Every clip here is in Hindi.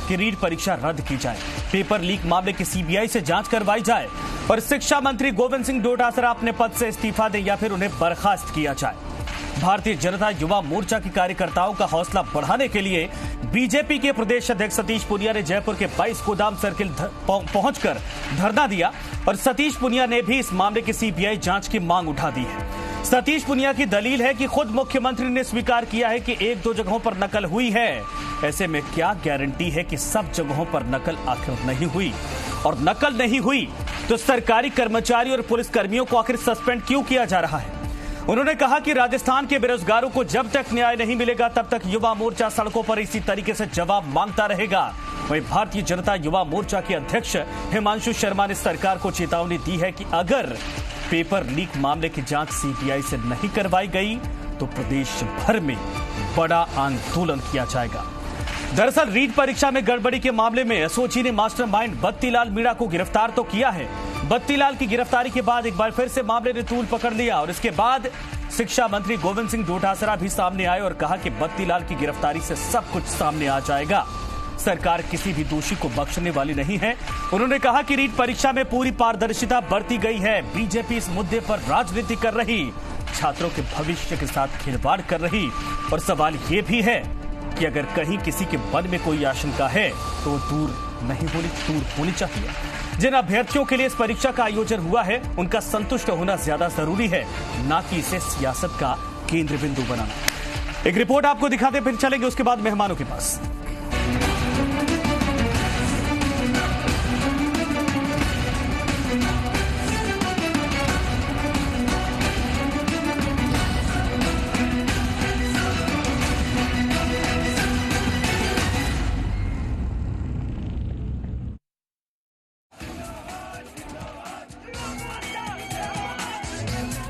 कि रीट परीक्षा रद्द की जाए, पेपर लीक मामले की सीबीआई से जांच करवाई जाए और शिक्षा मंत्री गोविंद सिंह डोटासरा अपने पद से इस्तीफा दें या फिर उन्हें बर्खास्त किया जाए। भारतीय जनता युवा मोर्चा के कार्यकर्ताओं का हौसला बढ़ाने के लिए बीजेपी के प्रदेश अध्यक्ष सतीश पुनिया ने जयपुर के 22 गोदाम सर्किल पहुंचकर धरना दिया और सतीश पुनिया ने भी इस मामले की सीबीआई जांच की मांग उठा दी है। सतीश पुनिया की दलील है कि खुद मुख्यमंत्री ने स्वीकार किया है कि 1-2 जगहों पर नकल हुई है। ऐसे में क्या गारंटी है कि सब जगहों पर नकल आखिर नहीं हुई, और नकल नहीं हुई तो सरकारी कर्मचारी और पुलिस कर्मियों को आखिर सस्पेंड क्यों किया जा रहा है। उन्होंने कहा कि राजस्थान के बेरोजगारों को जब तक न्याय नहीं मिलेगा तब तक युवा मोर्चा सड़कों पर इसी तरीके से जवाब मांगता रहेगा। वहीं भारतीय जनता युवा मोर्चा के अध्यक्ष हिमांशु शर्मा ने सरकार को चेतावनी दी है कि अगर पेपर लीक मामले की जांच सीबीआई से नहीं करवाई गई तो प्रदेश भर में बड़ा आंदोलन किया जाएगा। दरअसल रीट परीक्षा में गड़बड़ी के मामले में एसओजी ने मास्टरमाइंड बत्तीलाल मीणा को गिरफ्तार तो किया है। बत्तीलाल की गिरफ्तारी के बाद एक बार फिर से मामले ने तूल पकड़ लिया और इसके बाद शिक्षा मंत्री गोविंद सिंह डोटासरा भी सामने आए और कहा कि बत्तीलाल की गिरफ्तारी से सब कुछ सामने आ जाएगा। सरकार किसी भी दोषी को बख्शने वाली नहीं है। उन्होंने कहा कि रीट परीक्षा में पूरी पारदर्शिता बरती गई है। बीजेपी इस मुद्दे पर राजनीति कर रही, छात्रों के भविष्य के साथ खिलवाड़ कर रही और सवाल ये भी है कि अगर कहीं किसी के मन में कोई आशंका है तो दूर होनी चाहिए। जिन अभ्यर्थियों के लिए इस परीक्षा का आयोजन हुआ है उनका संतुष्ट होना ज्यादा जरूरी है, ना कि इसे सियासत का केंद्र बिंदु बनाना। एक रिपोर्ट आपको दिखाते फिर चलेंगे उसके बाद मेहमानों के पास।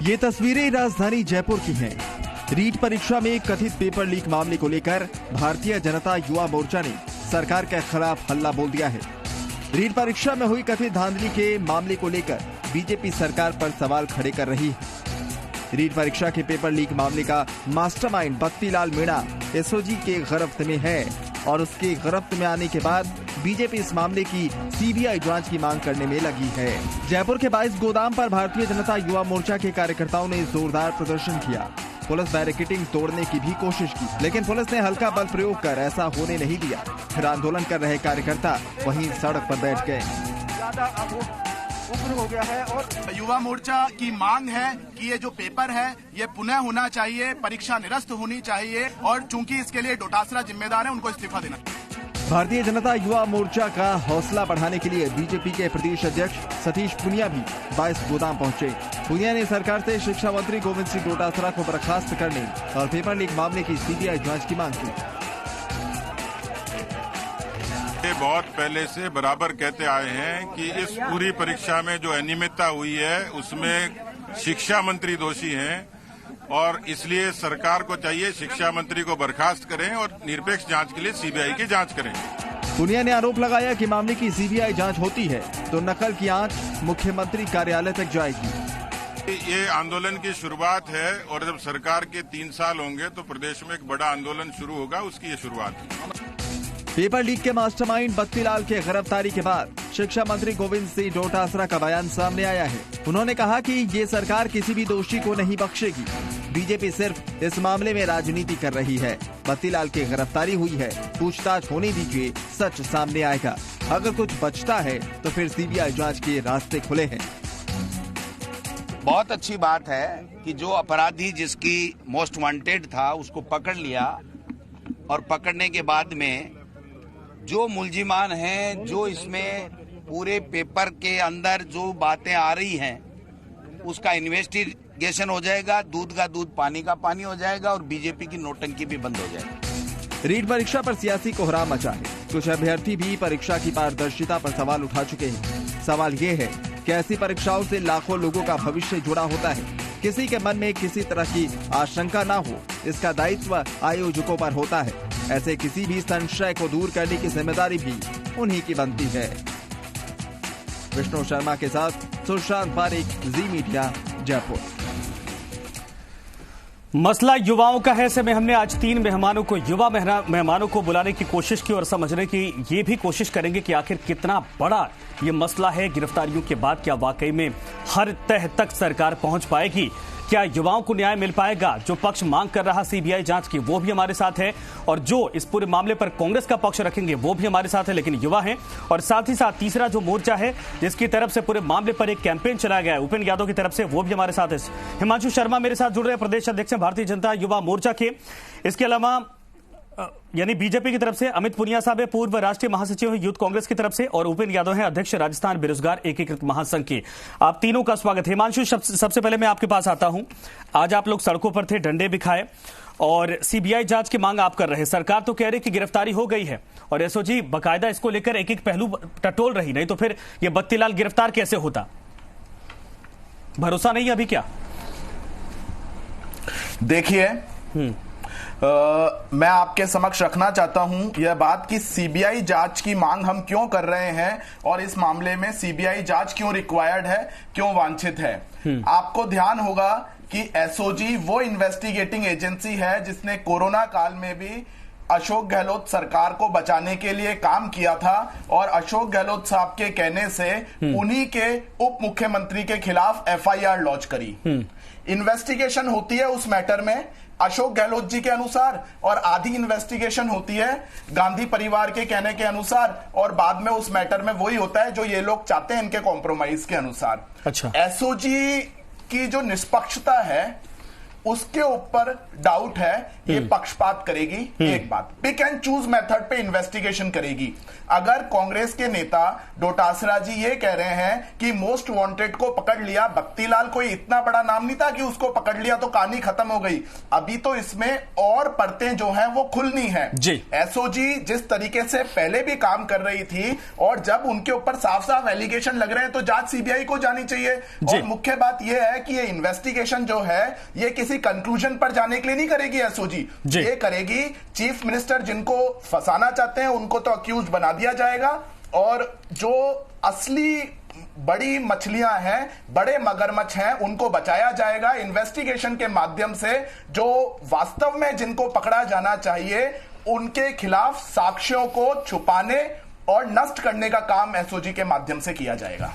ये तस्वीरें राजधानी जयपुर की हैं। रीट परीक्षा में कथित पेपर लीक मामले को लेकर भारतीय जनता युवा मोर्चा ने सरकार के खिलाफ हल्ला बोल दिया है। रीट परीक्षा में हुई कथित धांधली के मामले को लेकर बीजेपी सरकार पर सवाल खड़े कर रही है। रीट परीक्षा के पेपर लीक मामले का मास्टरमाइंड बत्तीलाल मीणा एसओजी के गिरफ्त में है और उसके गिरफ्त में आने के बाद बीजेपी इस मामले की सीबीआई जांच की मांग करने में लगी है। जयपुर के 22 गोदाम पर भारतीय जनता युवा मोर्चा के कार्यकर्ताओं ने जोरदार प्रदर्शन किया। पुलिस बैरिकेडिंग तोड़ने की भी कोशिश की, लेकिन पुलिस ने हल्का बल प्रयोग कर ऐसा होने नहीं दिया। फिर आंदोलन कर रहे कार्यकर्ता वहीं सड़क पर बैठ गए। उग्र हो गया है और युवा मोर्चा की मांग है कि ये जो पेपर है ये पुनः होना चाहिए, परीक्षा निरस्त होनी चाहिए और चूंकि इसके लिए डोटासरा जिम्मेदार है, उनको इस्तीफा देना। भारतीय जनता युवा मोर्चा का हौसला बढ़ाने के लिए बीजेपी के प्रदेश अध्यक्ष सतीश पुनिया भी 22 गोदाम पहुंचे। पुनिया ने सरकार से शिक्षा मंत्री गोविंद सिंह डोटासरा को बर्खास्त करने और पेपर लीक मामले की सीबीआई जांच की मांग की। बहुत पहले से बराबर कहते आए हैं कि इस पूरी परीक्षा में जो अनियमितता हुई है उसमें शिक्षा मंत्री दोषी हैं और इसलिए सरकार को चाहिए शिक्षा मंत्री को बर्खास्त करें और निरपेक्ष जांच के लिए सीबीआई की जांच करें। पुनिया ने आरोप लगाया कि मामले की सीबीआई जांच होती है तो नकल की आंच मुख्यमंत्री कार्यालय तक जाएगी। ये आंदोलन की शुरुआत है और जब सरकार के 3 साल होंगे तो प्रदेश में एक बड़ा आंदोलन शुरू होगा, उसकी ये शुरुआत है। पेपर लीक के मास्टरमाइंड बत्तीलाल के गिरफ्तारी के बाद शिक्षा मंत्री गोविंद सिंह डोटासरा का बयान सामने आया है। उन्होंने कहा कि ये सरकार किसी भी दोषी को नहीं बख्शेगी। बीजेपी सिर्फ इस मामले में राजनीति कर रही है। बत्तीलाल की गिरफ्तारी हुई है, पूछताछ होने दीजिए, सच सामने आएगा। अगर कुछ बचता है तो फिर सीबीआई जांच के रास्ते खुले हैं। बहुत अच्छी बात है कि जो अपराधी जिसकी मोस्ट वांटेड था उसको पकड़ लिया और पकड़ने के बाद में जो मुलजिमान हैं, जो इसमें पूरे पेपर के अंदर जो बातें आ रही हैं उसका इन्वेस्टिगेशन हो जाएगा, दूध का दूध पानी का पानी हो जाएगा और बीजेपी की नोटंकी भी बंद हो जाएगी। रीट परीक्षा पर सियासी कोहराम मचा है। कुछ अभ्यर्थी भी परीक्षा की पारदर्शिता पर सवाल उठा चुके हैं। सवाल ये है कि ऐसी परीक्षाओं से लाखों लोगों का भविष्य जुड़ा होता है। किसी के मन में किसी तरह की आशंका ना हो, इसका दायित्व आयोजकों पर होता है। ऐसे किसी भी संशय को दूर करने की जिम्मेदारी भी उन्हीं की बनती है। विष्णु शर्मा के साथ सुशांत पारिक, जी मीडिया, जयपुर। मसला युवाओं का है। ऐसे में हमने आज 3 मेहमानों को, युवा मेहमानों को बुलाने की कोशिश की और समझने की ये भी कोशिश करेंगे कि आखिर कितना बड़ा ये मसला है। गिरफ्तारियों के बाद क्या वाकई में हर तह तक सरकार पहुंच पाएगी? क्या युवाओं को न्याय मिल पाएगा? जो पक्ष मांग कर रहा सीबीआई जांच की वो भी हमारे साथ है, और जो इस पूरे मामले पर कांग्रेस का पक्ष रखेंगे वो भी हमारे साथ है, लेकिन युवा हैं। और साथ ही साथ तीसरा जो मोर्चा है जिसकी तरफ से पूरे मामले पर एक कैंपेन चलाया गया है उपेंद्र यादव की तरफ से, वो भी हमारे साथ है। हिमांशु शर्मा मेरे साथ जुड़ रहे हैं, प्रदेश अध्यक्ष हैं भारतीय जनता युवा मोर्चा के। इसके अलावा यानी बीजेपी की तरफ से अमित पुनिया साहब है, पूर्व राष्ट्रीय महासचिव है यूथ कांग्रेस की तरफ से, और उपेंद्र यादव हैं अध्यक्ष राजस्थान बेरोजगार एकीकृत महासंघ के। आप तीनों का स्वागत है। हिमांशु, सबसे पहले मैं आपके पास आता हूं। आज आप लोग सड़कों पर थे, डंडे भी खाए और सीबीआई जांच की मांग आप कर रहे हैं। सरकार तो कह रही कि गिरफ्तारी हो गई है और एसओजी बाकायदा इसको लेकर एक एक पहलू टटोल रही, नहीं तो फिर यह बत्तीलाल गिरफ्तार कैसे होता? भरोसा नहीं अभी क्या? देखिए, मैं आपके समक्ष रखना चाहता हूं यह बात कि सीबीआई जांच की मांग हम क्यों कर रहे हैं और इस मामले में सीबीआई जांच क्यों रिक्वायर्ड है, क्यों वांछित है। आपको ध्यान होगा कि एसओजी वो इन्वेस्टिगेटिंग एजेंसी है जिसने कोरोना काल में भी अशोक गहलोत सरकार को बचाने के लिए काम किया था, और अशोक गहलोत साहब के कहने से उन्हीं के उप मुख्यमंत्री के खिलाफ एफआईआर लॉन्च करी। इन्वेस्टिगेशन होती है उस मैटर में अशोक गहलोत जी के अनुसार, और आधी इन्वेस्टिगेशन होती है गांधी परिवार के कहने के अनुसार, और बाद में उस मैटर में वही होता है जो ये लोग चाहते हैं इनके कॉम्प्रोमाइज के अनुसार। अच्छा, एसओजी की जो निष्पक्षता है उसके ऊपर डाउट है, ये पक्षपात करेगी। एक बात, पिक एंड चूज मेथड पे इन्वेस्टिगेशन करेगी। अगर कांग्रेस के नेता डोटासरा जी ये कह रहे हैं कि मोस्ट वांटेड को पकड़ लिया, बत्तीलाल कोई इतना बड़ा नाम नहीं था कि उसको पकड़ लिया तो कहानी खत्म हो गई। अभी तो इसमें और परतें जो हैं वो खुलनी है। एसओजी जिस तरीके से पहले भी काम कर रही थी, और जब उनके ऊपर साफ साफ एलिगेशन लग रहे हैं तो जांच सीबीआई को जानी चाहिए। और मुख्य बात यह है कि ये इन्वेस्टिगेशन जो है ये किसी कंक्लूजन पर जाने के लिए नहीं करेगी एसओजी, ये करेगी चीफ मिनिस्टर जिनको फंसाना चाहते हैं उनको तो अक्यूज बना दिया जाएगा, और जो असली बड़ी मछलियां हैं, बड़े मगरमच्छ हैं, उनको बचाया जाएगा इन्वेस्टिगेशन के माध्यम से। जो वास्तव में जिनको पकड़ा जाना चाहिए उनके खिलाफ साक्ष्यों को छुपाने और नष्ट करने का काम एसओजी के माध्यम से किया जाएगा।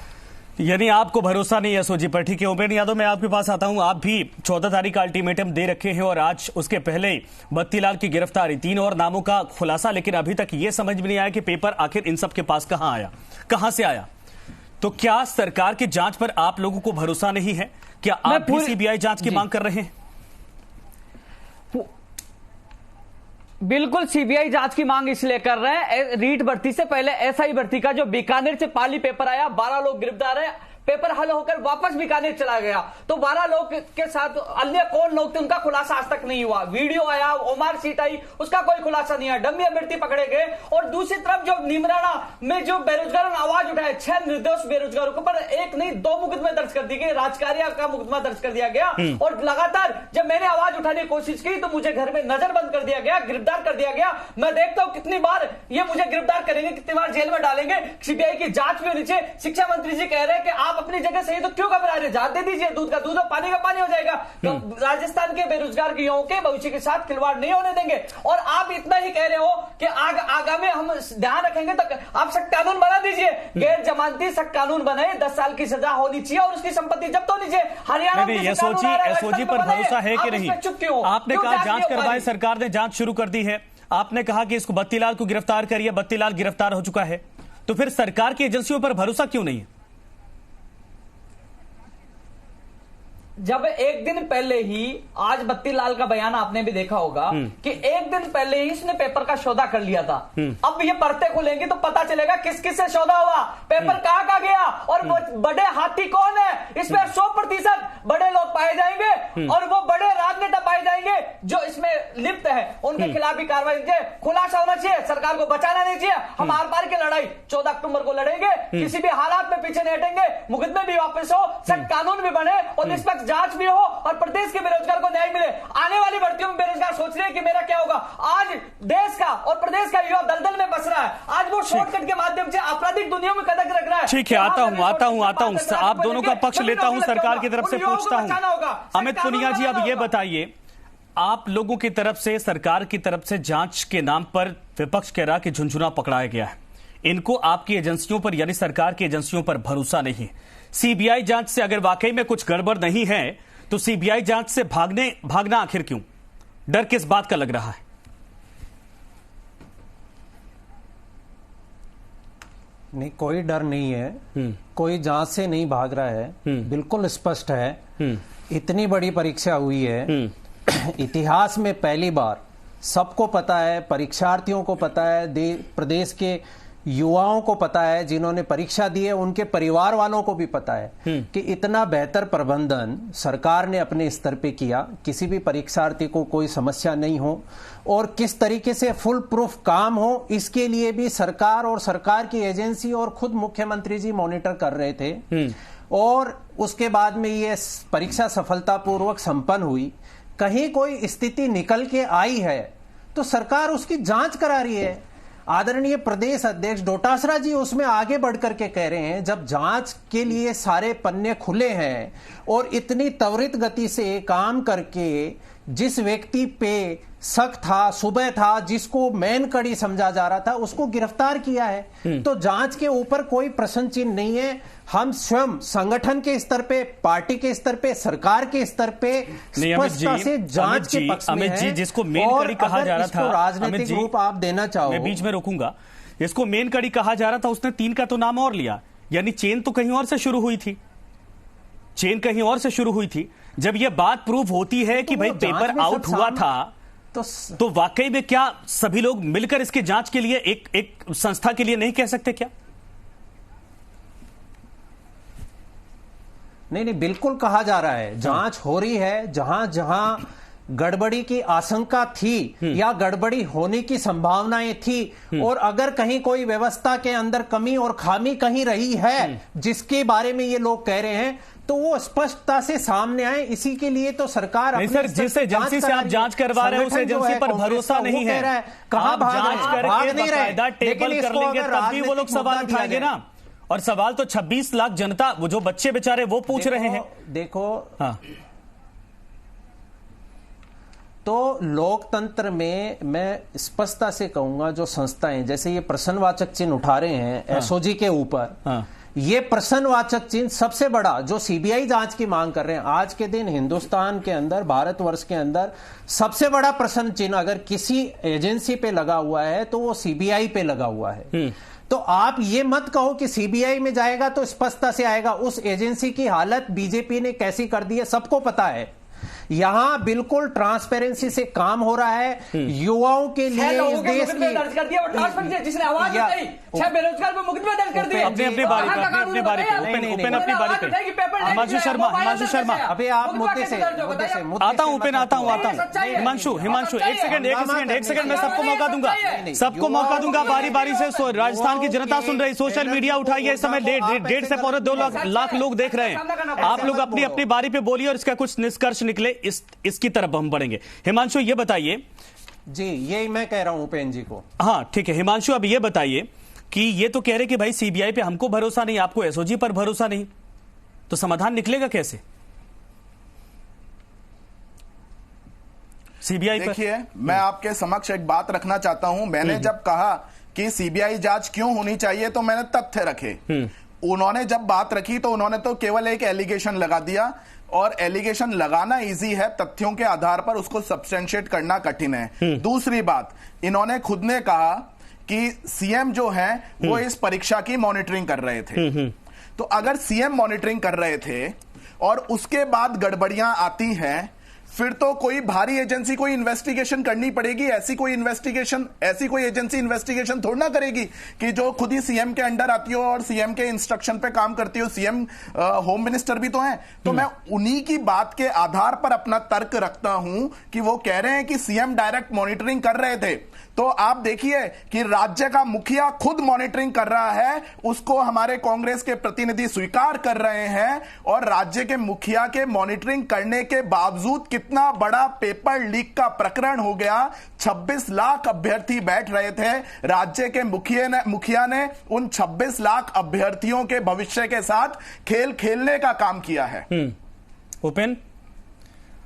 यानी आपको भरोसा नहीं है एसओजी पर। ठीक है उपेंद्र यादव, मैं आपके पास आता हूं। आप भी 14 तारीख का अल्टीमेटम दे रखे हैं और आज उसके पहले बत्तीलाल की गिरफ्तारी, 3 और नामों का खुलासा, लेकिन अभी तक यह समझ में नहीं आया कि पेपर आखिर इन सब के पास कहां आया, कहां से आया। तो क्या सरकार की जांच पर आप लोगों को भरोसा नहीं है? क्या आप भी सीबीआई जांच की मांग कर रहे हैं? बिल्कुल सीबीआई जांच की मांग इसलिए कर रहे हैं, रीट भर्ती से पहले एसआई भर्ती का जो बीकानेर से पाली पेपर आया, 12 लोग गिरफ्तार है, पेपर हल होकर वापस बीकानेर चला गया, तो 12 लोग के साथ अन्य कौन लोग थे उनका खुलासा आज तक नहीं हुआ। वीडियो आया, ओमार सीट आई, उसका कोई खुलासा नहीं है। डमी अभ्यर्थी पकड़े गए, और दूसरी तरफ जो निमराना में जो बेरोजगारों ने आवाज उठाया, 6 निर्दोष बेरोजगारों के ऊपर एक नहीं 2 मुकदमे दर्ज कर दिए गए, राजकार्य का मुकदमा दर्ज कर दिया गया। और लगातार जब मैंने आवाज उठाने की कोशिश की तो मुझे घर में नजरबंद कर दिया गया, गिरफ्तार कर दिया गया। मैं देखता हूं कितनी बार ये मुझे गिरफ्तार करेंगे, कितनी बार जेल में डालेंगे। सीबीआई की जांच में नीचे शिक्षा मंत्री जी कह रहे हैं कि आप अपनी जगह सही, तो क्यों घबरा रहे? जान दे दीजिए, दूध का दूध और पानी का पानी हो जाएगा। तो राजस्थान के बेरोजगार युवाओं के भविष्य के साथ खिलवाड़ नहीं होने देंगे। और आप इतना ही कह रहे हो कि आगामी हम ध्यान रखेंगे, तो आप सख्त कानून बना दीजिए, गैर जमानती सख्त कानून बनाए, 10 साल की सजा होनी चाहिए और उसकी संपत्ति जब्त होनी चाहिए। हरियाणा में एसओजी पर भरोसा है कि नहीं? आपने कहा जांच करवाए, सरकार ने जांच शुरू कर दी है, आपने कहा कि इसको बत्तीलाल को गिरफ्तार करिए, बत्तीलाल गिरफ्तार हो चुका है, तो फिर सरकार की एजेंसियों पर भरोसा क्यों नहीं है? जब एक दिन पहले ही, आज बत्तीलाल का बयान आपने भी देखा होगा कि एक दिन पहले ही इसने पेपर का सौदा कर लिया था। अब ये परतें खुलेंगी तो पता चलेगा किस किस से सौदा हुआ, पेपर कहां गया, और वो बड़े हाथी कौन है। इसमें 100% बड़े लोग पाए जाएंगे और वो बड़े राजनेता पाए जाएंगे जो इसमें लिप्त है, उनके खिलाफ भी कार्रवाई चाहिए, खुलासा होना चाहिए। सरकार को बचाना नहीं चाहिए। हम आर पार की लड़ाई 14 अक्टूबर को लड़ेंगे, किसी भी हालात में पीछे नहीं हटेंगे, मुकदमे भी वापस हो, सख्त कानून भी बने और निष्पक्ष जांच भी हो, और प्रदेश के बेरोजगार को न्याय मिले। आने वाली भर्तियों में बेरोजगार सोच रहे हैं कि मेरा क्या होगा। आज देश का और प्रदेश का युवा दलदल में बस रहा है। आज वो शॉर्टकट के माध्यम से आपराधिक दुनिया में कदम रख रहा है। ठीक है, आता हूं आप दोनों का पक्ष लेता हूं, सरकार की तरफ से पूछता हूं। अमित पुनिया जी, अब ये बताइए, आप लोगों की तरफ से, सरकार की तरफ से जांच के नाम पर विपक्ष कह रहा कि झुनझुना पकड़ाया गया है। इनको आपकी एजेंसियों पर यानी सरकार की एजेंसियों पर भरोसा नहीं है। सीबीआई जांच से अगर वाकई में कुछ गड़बड़ नहीं है तो सीबीआई जांच से भागना आखिर क्यों? डर किस बात का लग रहा है? नहीं, कोई डर नहीं है, कोई जांच से नहीं भाग रहा है, बिल्कुल स्पष्ट है। इतनी बड़ी परीक्षा हुई है, इतिहास में पहली बार, सबको पता है, परीक्षार्थियों को पता है, प्रदेश के युवाओं को पता है, जिन्होंने परीक्षा दी है उनके परिवार वालों को भी पता है कि इतना बेहतर प्रबंधन सरकार ने अपने स्तर पे किया, किसी भी परीक्षार्थी को कोई समस्या नहीं हो और किस तरीके से फुल प्रूफ काम हो, इसके लिए भी सरकार और सरकार की एजेंसी और खुद मुख्यमंत्री जी मॉनिटर कर रहे थे। और उसके बाद में ये परीक्षा सफलतापूर्वक संपन्न हुई। कहीं कोई स्थिति निकल के आई है तो सरकार उसकी जांच करा रही है। आदरणीय प्रदेश अध्यक्ष डोटासरा जी उसमें आगे बढ़कर के कह रहे हैं, जब जांच के लिए सारे पन्ने खुले हैं और इतनी त्वरित गति से काम करके जिस व्यक्ति पे शक था, सुबह था, जिसको मेन कड़ी समझा जा रहा था, उसको गिरफ्तार किया है। तो जांच के ऊपर कोई प्रश्न चिन्ह नहीं है। हम स्वयं संगठन के स्तर पे, पार्टी के स्तर पे, सरकार के स्तर पे स्पष्टता से जांच के पक्ष में है। जिसको मेन कड़ी कहा जा रहा था, राजनीतिक रूप आप देना चाहो, मैं बीच में रोकूंगा, जिसको मेन कड़ी कहा जा रहा था उसने 3 का तो नाम और लिया, यानी चेन तो कहीं और से शुरू हुई थी, चेन कहीं और से शुरू हुई थी। जब यह बात प्रूव होती है कि भाई पेपर आउट हुआ था तो वाकई में क्या सभी लोग मिलकर इसकी जांच के लिए एक संस्था के लिए नहीं कह सकते क्या? नहीं, बिल्कुल कहा जा रहा है, जांच हो रही है। जहां जहां गड़बड़ी की आशंका थी या गड़बड़ी होने की संभावनाएं थी और अगर कहीं कोई व्यवस्था के अंदर कमी और खामी कहीं रही है जिसके बारे में ये लोग कह रहे हैं, तो वो स्पष्टता से सामने आए। इसी के लिए तो सरकार नहीं सर, जिस एजेंसी से आप जांच करवा रहे हैं उस एजेंसी पर भरोसा नहीं है। कहां जांच करके बाकायदा टेबल कर लेंगे तब भी वो लोग सवाल उठाएंगे ना। और सवाल तो 26 लाख जनता, वो जो बच्चे बेचारे वो पूछ रहे हैं। देखो, हाँ, तो लोकतंत्र में मैं स्पष्टता से कहूंगा, जो संस्थाएं जैसे ये प्रश्नवाचक चिन्ह उठा रहे हैं एसओजी के ऊपर, ये प्रश्नवाचक चिन्ह सबसे बड़ा जो सीबीआई जांच की मांग कर रहे हैं, आज के दिन हिंदुस्तान के अंदर, भारतवर्ष के अंदर सबसे बड़ा प्रश्न चिन्ह अगर किसी एजेंसी पे लगा हुआ है तो वो सीबीआई पे लगा हुआ है। तो आप ये मत कहो कि सीबीआई में जाएगा तो स्पष्टता से आएगा। उस एजेंसी की हालत बीजेपी ने कैसी कर दी है सबको पता है। यहां बिल्कुल ट्रांसपेरेंसी से काम हो रहा है। युवाओं के लिए इस देश की, जिसने आवाज उठाई, 6 बेरोजगार पे मुकदमा दर्ज कर दिया। अपने बारी पे हिमांशु शर्मा, अभी आप मुद्दे से आता हूं। हिमांशु, एक सेकंड, मैं सबको मौका दूंगा, बारी बारी से। राजस्थान की जनता सुन रही, सोशल मीडिया उठाइए, इस समय 1.5 से 2 लाख लोग देख रहे हैं। आप लोग अपनी अपनी बारी पे बोलिए और इसका कुछ निष्कर्ष निकले, इसकी तरफ हम बढ़ेंगे। हिमांशु ये बताइए जी, यही मैं कह रहा हूं उपेंद्र जी को। हाँ ठीक है हिमांशु, अब ये बताइए कि ये तो कह रहे कि भाई सीबीआई पे हमको भरोसा नहीं, आपको एसओजी पर भरोसा नहीं, तो समाधान निकलेगा कैसे सीबीआई पर? देखिए, मैं आपके समक्ष एक बात रखना चाहता हूं। मैंने जब कहा कि सीबीआई जांच क्यों होनी चाहिए तो मैंने तथ्य रखे। उन्होंने जब बात रखी तो उन्होंने तो केवल एक एलिगेशन लगा दिया, और एलिगेशन लगाना इजी है, तथ्यों के आधार पर उसको सब्सटेंशिएट करना कठिन है। दूसरी बात, इन्होंने खुद ने कहा कि सीएम जो है वो इस परीक्षा की मॉनिटरिंग कर रहे थे। तो अगर सीएम मॉनिटरिंग कर रहे थे और उसके बाद गड़बड़ियां आती हैं, फिर तो कोई भारी एजेंसी कोई इन्वेस्टिगेशन करनी पड़ेगी। ऐसी कोई एजेंसी इन्वेस्टिगेशन थोड़ा ना करेगी कि जो खुद ही सीएम के अंडर आती हो और सीएम के इंस्ट्रक्शन पे काम करती हो। सीएम होम मिनिस्टर भी तो हैं। तो मैं उन्हीं की बात के आधार पर अपना तर्क रखता हूं कि वो कह रहे हैं कि सीएम डायरेक्ट मॉनिटरिंग कर रहे थे। तो आप देखिए कि राज्य का मुखिया खुद मॉनिटरिंग कर रहा है, उसको हमारे कांग्रेस के प्रतिनिधि स्वीकार कर रहे हैं, और राज्य के मुखिया के मॉनिटरिंग करने के बावजूद कितना बड़ा पेपर लीक का प्रकरण हो गया। 26 लाख अभ्यर्थी बैठ रहे थे। राज्य के मुखिया ने उन 26 लाख अभ्यर्थियों के भविष्य के साथ खेल खेलने का काम किया है। उपेन,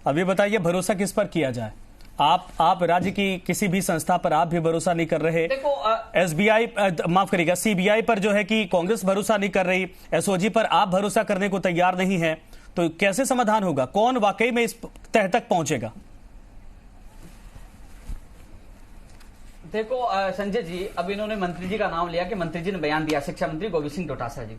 अभी बताइए भरोसा किस पर किया जाए? आप राज्य की किसी भी संस्था पर आप भी भरोसा नहीं कर रहे। देखो एसबीआई माफ करिएगा, सीबीआई पर जो है कि कांग्रेस भरोसा नहीं कर रही, एसओजी पर आप भरोसा करने को तैयार नहीं है, तो कैसे समाधान होगा? कौन वाकई में इस तह तक पहुंचेगा? देखो संजय जी, अब इन्होंने मंत्री जी का नाम लिया कि मंत्री जी ने बयान दिया, शिक्षा मंत्री गोविंद सिंह डोटासरा जी,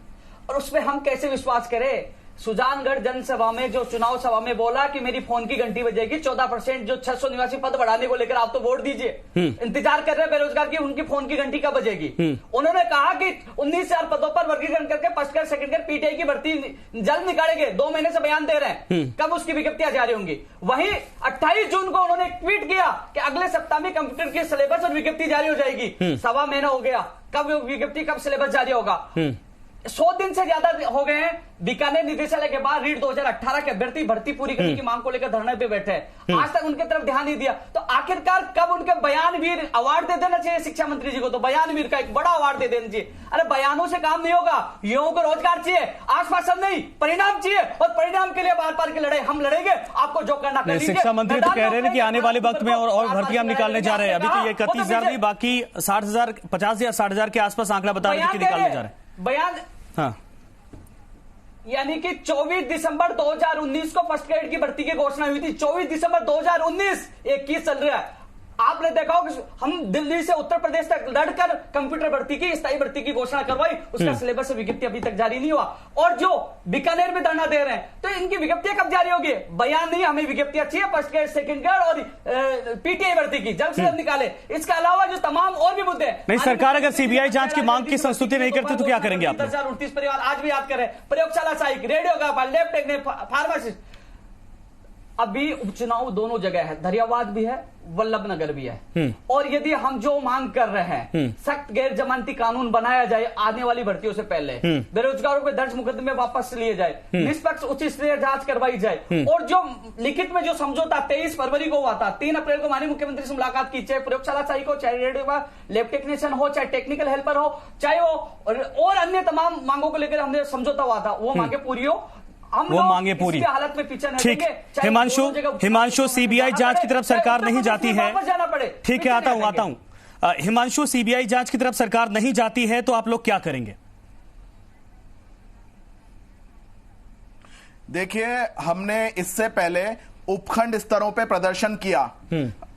और उसमें हम कैसे विश्वास करें? सुजानगढ़ जनसभा में जो चुनाव सभा में बोला कि मेरी फोन की घंटी बजेगी, 14% जो 600 निवासी पद बढ़ाने को लेकर आप तो वोट दीजिए, इंतजार कर रहे हैं बेरोजगार की, उनकी फोन की घंटी कब बजेगी? उन्होंने कहा कि 19,000 पदों पर वर्गीकरण करके first grade second grade PTI की भर्ती जल्द निकालेंगे, 2 महीने से बयान दे रहे हैं, कब उसकी विज्ञप्तियां जारी होंगी? वहीं 28 जून को उन्होंने एक ट्वीट किया कि अगले सप्ताह में कंप्यूटर के सिलेबस और विज्ञप्ति जारी हो जाएगी। 1.25 महीना हो गया, कब विज्ञप्ति, कब सिलेबस जारी होगा? 100 दिन से ज्यादा हो गए हैं। बीकानेर निदेशालय के बाद रीट 2018 के अभ्यर्थी भर्ती पूरी करने की मांग को लेकर धरने पे बैठे हैं, आज तक उनके तरफ ध्यान नहीं दिया। तो आखिरकार कब उनके बयानवीर अवार्ड दे देना चाहिए शिक्षा मंत्री जी को, तो बयानवीर का एक बड़ा अवार्ड दे देना चाहिए। अरे बयानों से काम नहीं होगा, युवाओं को रोजगार चाहिए, आश्वासन नहीं, परिणाम चाहिए, और परिणाम के लिए बार बार की लड़ाई हम लड़ेंगे, आपको जो करना कर लीजिए। शिक्षा मंत्री तो कह रहे हैं कि आने वाले वक्त में और भर्तियां हम निकालने जा रहे हैं। अभी तो ये 31,000 नहीं, बाकी 60,000, 50 या 60,000 के आसपास आंकड़ा बता रहे हैं कि निकालने जा रहे हैं बयान। हाँ, यानी कि 24 दिसंबर 2019 को फर्स्ट ग्रेड की भर्ती की घोषणा हुई थी। 24 दिसंबर 2019, 21 चल रहा है। आपने देखा होगा हम दिल्ली से उत्तर प्रदेश तक लड़कर कंप्यूटर भर्ती की, स्थायी भर्ती की घोषणा करवाई, उसका सिलेबस विज्ञप्ति अभी तक जारी नहीं हुआ। और जो बीकानेर में धरना दे रहे हैं, तो इनकी विज्ञप्तियां कब जारी होगी? बयान नहीं, हमें विज्ञप्तियां चाहिए फर्स्ट ग्रेड, सेकंड ग्रेड और पीटीआई भर्ती की जल्द से जल्द निकाले। इसके अलावा जो तमाम और भी मुद्दे नहीं, सरकार अगर सीबीआई जांच की मांग की संस्तुति नहीं करती तो क्या करेंगे आप? 10,029 परिवार आज भी याद करें, प्रयोगशाला सहायक, रेडियोग्राफर, लैब टेक्नीशियन, फार्मासिस्ट। अभी उपचुनाव दोनों जगह है, धरियावाद भी है, वल्लभनगर भी है। और यदि हम जो मांग कर रहे हैं, सख्त गैर जमानती कानून बनाया जाए आने वाली भर्तियों से पहले, बेरोजगारों के दर्ज मुकदमे वापस लिए जाए, निष्पक्ष उचित स्तरीय जांच करवाई जाए, और जो लिखित में जो समझौता 23 फरवरी को हुआ था, 3 अप्रैल को माननीय मुख्यमंत्री से मुलाकात की, चाहे प्रयोगशाला सहायक हो, चाहे रेडियो लैब टेक्नीशियन हो, चाहे टेक्निकल हेल्पर हो, चाहे वो और अन्य तमाम मांगों को लेकर हमने समझौता हुआ था, वो मांगे पूरी हो, वो मांगे पूरी। हालत में पीछे नहीं ठीक, हिमांशु सीबीआई जांच की तरफ सरकार नहीं जाती है, ठीक है, आता हूं। हिमांशु, सीबीआई जांच की तरफ सरकार नहीं जाती है तो आप लोग क्या करेंगे? देखिए, हमने इससे पहले उपखंड स्तरों पे प्रदर्शन किया,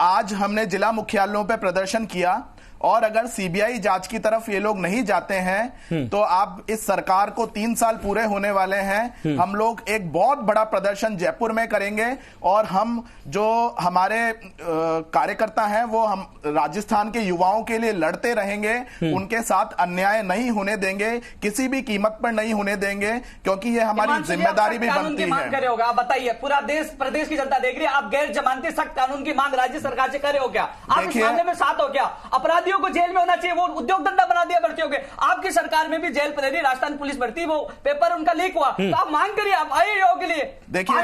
आज हमने जिला मुख्यालयों पे प्रदर्शन किया, और अगर सीबीआई जांच की तरफ ये लोग नहीं जाते हैं तो आप इस सरकार को 3 साल पूरे होने वाले हैं, हम लोग एक बहुत बड़ा प्रदर्शन जयपुर में करेंगे, और हम जो हमारे कार्यकर्ता हैं वो हम राजस्थान के युवाओं के लिए लड़ते रहेंगे, उनके साथ अन्याय नहीं होने देंगे, किसी भी कीमत पर नहीं होने देंगे, क्योंकि ये हमारी जिम्मेदारी भी बनती है। आप बताइए, पूरा देश प्रदेश की जनता देख रही है, आप गैर जमानती सख्त कानून की मांग राज्य सरकार से कर रहे हो क्या? आप इस मामले में साथ हो क्या? अपराधी को जेल में होना चाहिए, वो उद्योग धंधा बना दिया भर्तियों के। आपकी सरकार में भी जेल प्रहरी, राजस्थान पुलिस भर्ती, वो पेपर उनका लीक हुआ, तो आप मांग करिए, आप आइए योग के लिए। देखिए,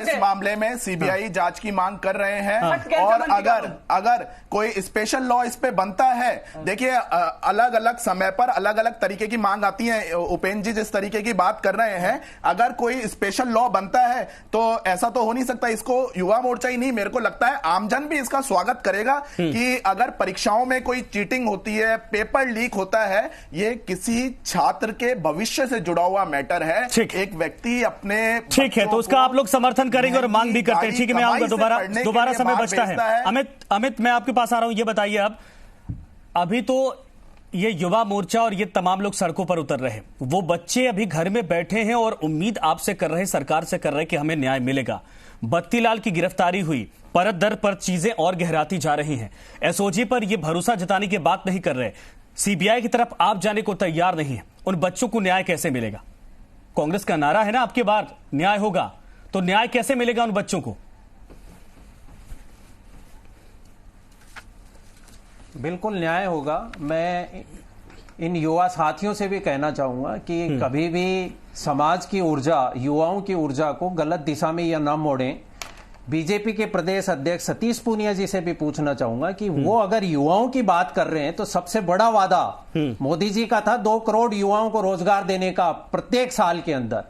इस मामले में सीबीआई जांच की मांग कर रहे हैं, और अगर कोई स्पेशल लॉ इस पे बनता है, देखिए अलग अलग समय पर अलग अलग तरीके की मांग आती है। उपेंद्र जी जिस तरीके की बात कर रहे हैं, अगर कोई स्पेशल लॉ बनता है तो ऐसा तो हो नहीं सकता, इसको युवा मोर्चा ही नहीं, मेरे को लगता है आमजन भी इसका स्वागत करेगा कि अगर परीक्षाओं में कोई चीटिंग होती है, पेपर लीक होता है, ये किसी छात्र के भविष्य से जुड़ा हुआ मैटर है। एक व्यक्ति अपने, ठीक है, तो उसका आप लोग समर्थन करेंगे और मांग भी करते हैं। ठीक है, मैं आऊंगा, दोबारा समय बचता है। अमित, मैं आपके पास आ रहा हूं, ये बताइए, अब अभी तो ये युवा मोर्चा और ये तमाम लोग सड़कों पर उतर रहे हैं, वो बच्चे अभी घर में बैठे हैं और उम्मीद आपसे कर रहे हैं, सरकार से कर रहे हैं कि हमें न्याय मिलेगा। बत्तीलाल की गिरफ्तारी हुई, परत दर पर चीजें और गहराती जा रही हैं, एसओजी पर ये भरोसा जताने की बात नहीं कर रहे, सीबीआई की तरफ आप जाने को तैयार नहीं है, उन बच्चों को न्याय कैसे मिलेगा? कांग्रेस का नारा है ना, आपके बार न्याय होगा, तो न्याय कैसे मिलेगा उन बच्चों को? बिल्कुल न्याय होगा। मैं इन युवा साथियों से भी कहना चाहूंगा कि कभी भी समाज की ऊर्जा, युवाओं की ऊर्जा को गलत दिशा में या ना मोड़ें। बीजेपी के प्रदेश अध्यक्ष सतीश पूनिया जी से भी पूछना चाहूंगा कि वो अगर युवाओं की बात कर रहे हैं तो सबसे बड़ा वादा मोदी जी का था 2 करोड़ युवाओं को रोजगार देने का प्रत्येक साल के अंदर।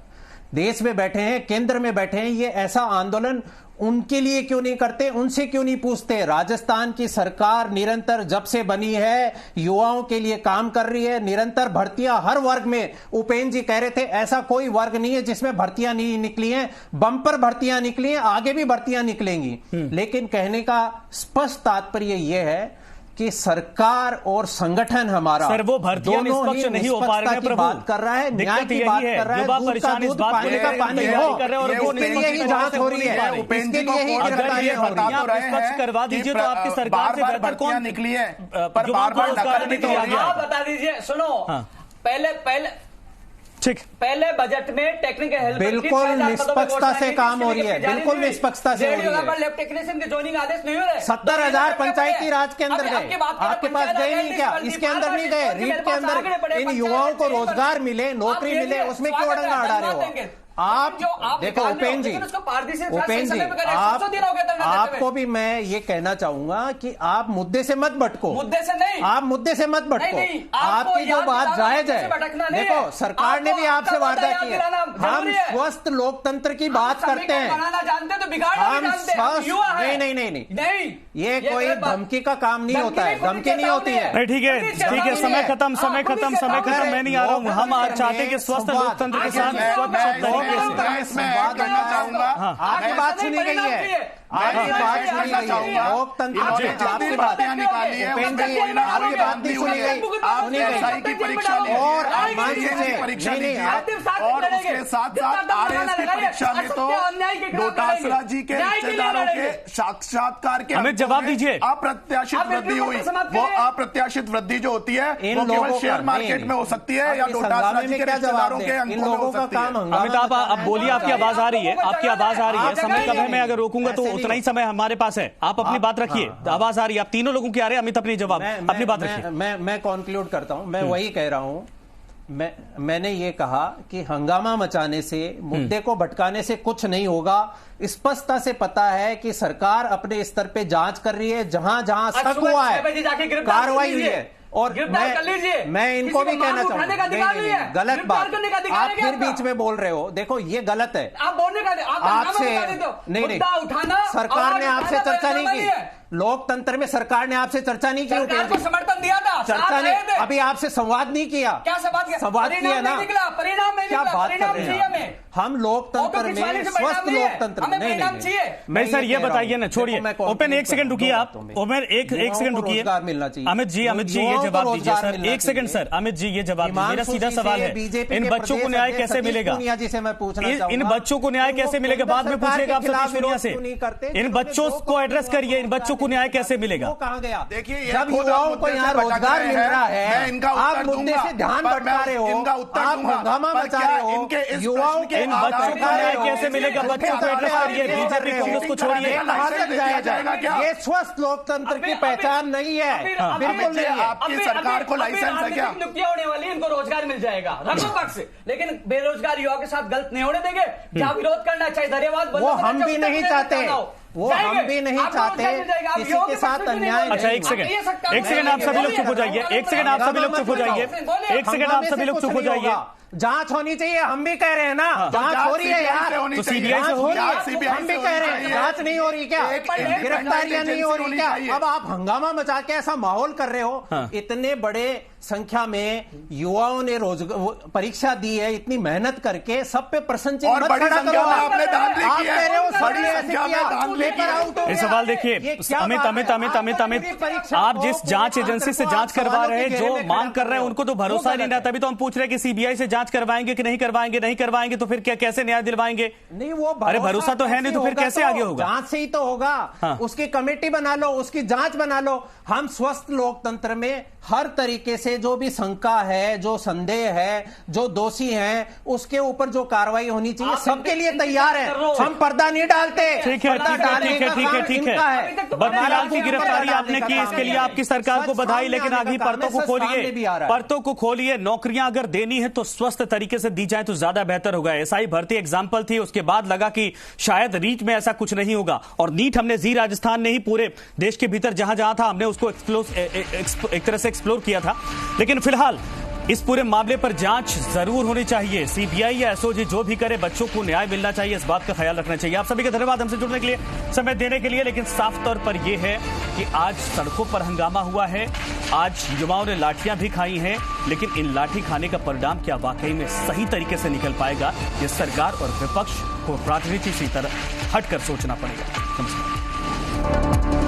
देश में बैठे हैं, केंद्र में बैठे हैं, ये ऐसा आंदोलन उनके लिए क्यों नहीं करते, उनसे क्यों नहीं पूछते? राजस्थान की सरकार निरंतर जब से बनी है युवाओं के लिए काम कर रही है, निरंतर भर्तियां हर वर्ग में। उपेंद्र जी कह रहे थे ऐसा कोई वर्ग नहीं है जिसमें भर्तियां नहीं निकली हैं, बंपर भर्तियां निकली हैं, आगे भी भर्तियां निकलेंगी। लेकिन कहने का स्पष्ट तात्पर्य यह है कि सरकार और संगठन हमारा सर वो भर्तियां निष्पक्ष नहीं हो पा रहे हैं, प्रभु बात कर रहा है, न्याय की बात कर रहा है, युवा दूध का परेशान इस दूध, बात को पानी का लेकर पानी तैयारी हो, कर रहे हैं और वो इसके लिए ही जांच हो रही है, इसके लिए ही गिरफ्तारियां हो रही है। निष्पक्ष करवा दीजिए तो आपकी सरकार से बेहतर कौन निकली है, पर बार-बार नकार नहीं दिया गया। आप बता दीजिए, सुनो पहले बजट में टेक्निकल हेल्प बिल्कुल निष्पक्षता से काम हो रही है, बिल्कुल निष्पक्षता से हो रही है। लेफ्ट टेक्नीशियन के ज्वाइनिंग आदेश नहीं हो रहे। 70,000 पंचायती राज के अंदर गए, आपके पास गए नहीं क्या? इसके अंदर नहीं गए, रीट के अंदर इन युवाओं को रोजगार मिले, नौकरी मिले, उसमें क्यों अड़ंगा अड़ा रहे हो आप? देखो उपेंद्र जी, आपको भी मैं ये कहना चाहूंगा कि आप मुद्दे से मत भटको, मुद्दे से नहीं, आप मुद्दे से मत भटको, आपकी जो बात जायज है। देखो सरकार ने भी आपसे वादा किया, हम स्वस्थ लोकतंत्र की बात करते हैं, हम स्वस्थ नहीं, ये कोई धमकी का काम नहीं होता है, धमकी नहीं होती है। ठीक है, समय खत्म, मैं नहीं आ रहा हूँ। हम आज चाहते हैं कि स्वस्थ लोकतंत्र के साथ संवाद करना चाहूंगा। आपकी बात सुनी गई है, आपकी बात सुनी गई है, लोकतंत्र आपकी बात निकाली है, आपकी बात नहीं सुनी गई, आपने एसआई की परीक्षा ली और परीक्षा लीजिए और उसके साथ साथ आरएएस की परीक्षा में तो डोटासरा जी के रिश्तेदारों के साक्षात्कार के हमें जवाब दीजिए। अप्रत्याशित वृद्धि हुई, वो अप्रत्याशित वृद्धि जो होती है वो केवल शेयर मार्केट में हो सकती है या डोटासरा जी के रिश्तेदारों के अंकों में हो सकती है। अमिताभ आप बोलिए, आपकी आवाज आ रही है, आपकी आवाज आ रही है। समय कब है, मैं अगर रोकूंगा तो उतना ही समय हमारे पास है। आप अपनी बात रखिए, आवाज आ रही है, आप तीनों लोगों की आ रही है। अमित अपनी जवाब अपनी बात रखिए। मैं कंक्लूड करता हूं, मैं वही कह रहा हूं। मैंने ये कहा कि हंगामा मचाने से, मुद्दे को भटकाने से कुछ नहीं होगा। स्पष्टता से पता है कि सरकार अपने स्तर पे जांच कर रही है, जहां जहां शक हुआ है कार्रवाई हुई है। और मैं इनको भी कहना चाहूंगा, गलत बात आप फिर बीच में बोल रहे हो, देखो ये गलत है। आप बोलने का आपसे नहीं, सरकार ने आपसे चर्चा नहीं की, लोकतंत्र में सरकार ने आपसे चर्चा नहीं की, समर्थन दिया था, चर्चा ने अभी आपसे संवाद नहीं किया। क्या संवाद किया ना, परिणाम क्या बात कर रहे हैं हम लोकतंत्र में, स्वस्थ लोकतंत्र में नहीं। सर ये बताइए ना, छोड़िए ओपन, एक सेकंड रुकिए आप, ओपन एक सेकंड रुकिए। मिलना चाहिए अमित जी ये जवाब दीजिए सर, एक सेकंड सर। अमित जी ये जवाब, मेरा सीधा सवाल है, इन बच्चों को न्याय कैसे मिलेगा? जिसे मैं पूछना चाहूंगा, इन बच्चों को न्याय कैसे मिलेगा? बाद में पूछेगा आप सतीश पूनिया से। इन बच्चों को एड्रेस करिए, इन बच्चों को न्याय कैसे मिलेगा? कहां गया? देखिए जब युवाओं को यहाँ रोजगार मिल रहा है, आप मुद्दे से ध्यान भटका रहे हो, आप हंगामा मचा रहे हो, युवाओं के इन बच्चों को न्याय कैसे मिलेगा? बच्चों को एड्रेस करिए, बीजेपी कांग्रेस को छोड़िए। ये स्वस्थ लोकतंत्र की पहचान नहीं है, बिल्कुल नहीं है। आपकी सरकार को लाइसेंस है क्या? नियुक्तियां होने वाली, इनको रोजगार मिल जाएगा रखो पक्ष, लेकिन बेरोजगार युवाओं के साथ गलत नहीं होने देंगे। क्या विरोध करना चाहिए? धन्यवाद। वो हम भी नहीं चाहते, वो हम भी नहीं चाहते किसी के साथ अन्याय। अच्छा एक सेकंड आप सभी लोग चुप हो जाइए, एक सेकंड आप सभी लोग चुप हो जाइए, एक सेकंड आप सभी लोग चुप हो जाइए। जांच होनी चाहिए, हम भी कह रहे हैं ना, जांच हो रही है यार, तो सीबीआई से हो रही है, हम भी कह रहे हैं जांच नहीं हो रही क्या, गिरफ्तारियां नहीं हो रही क्या? अब आप हंगामा मचा के ऐसा माहौल कर रहे हो। इतने बड़े संख्या में युवाओं ने रोजगार परीक्षा दी है, इतनी मेहनत करके, सब पे प्रश्न चिन्ह मत खड़ा करो। आपने धांधली की है, आप कह रहे हो सबने ऐसे किया, पेपर आउट हो गया। ये सवाल देखिए अमित, आप जिस जांच एजेंसी से जांच करवा रहे हैं, जो मांग कर रहे हैं, उनको तो भरोसा नहीं रहता। तभी तो हम पूछ रहे हैं कि सीबीआई से जांच करवाएंगे कि नहीं करवाएंगे, नहीं करवाएंगे तो फिर क्या, कैसे न्याय दिलवाएंगे? नहीं वो अरे भरोसा तो है नहीं, तो फिर कैसे आगे होगा? जांच से ही तो होगा। उसकी कमेटी बना लो, उसकी जांच बना लो। हम स्वस्थ लोकतंत्र में हर तरीके से जो भी शंका है, जो संदेह है, जो दोषी हैं, उसके ऊपर जो कार्रवाई होनी चाहिए, सबके लिए तैयार है। हम पर्दा नहीं डालते। ठीक है। बद्रीलाल की गिरफ्तारी आपने की, इसके लिए आपकी सरकार को बधाई, लेकिन आगे परतों को खोलिए। नौकरियां अगर देनी है तो स्वस्थ तरीके से दी जाए तो ज्यादा बेहतर होगा। एसआई भर्ती एग्जाम्पल थी, उसके बाद लगा कि शायद नीट में ऐसा कुछ नहीं होगा। और नीट हमने जी राजस्थान ने ही पूरे देश के भीतर जहां जहां था, हमने उसको एक तरह से एक्सप्लोर किया था। लेकिन फिलहाल इस पूरे मामले पर जांच जरूर होनी चाहिए। सीबीआई या एसओजी जो भी करे, बच्चों को न्याय मिलना चाहिए, इस बात का ख्याल रखना चाहिए। आप सभी का धन्यवाद हमसे जुड़ने के लिए, समय देने के लिए। लेकिन साफ तौर पर यह है कि आज सड़कों पर हंगामा हुआ है, आज युवाओं ने लाठियां भी खाई हैं, लेकिन इन लाठी खाने का परिणाम क्या वाकई में सही तरीके से निकल पाएगा, ये सरकार और विपक्ष को राजनीति से तरह हटकर सोचना पड़ेगा। नमस्कार।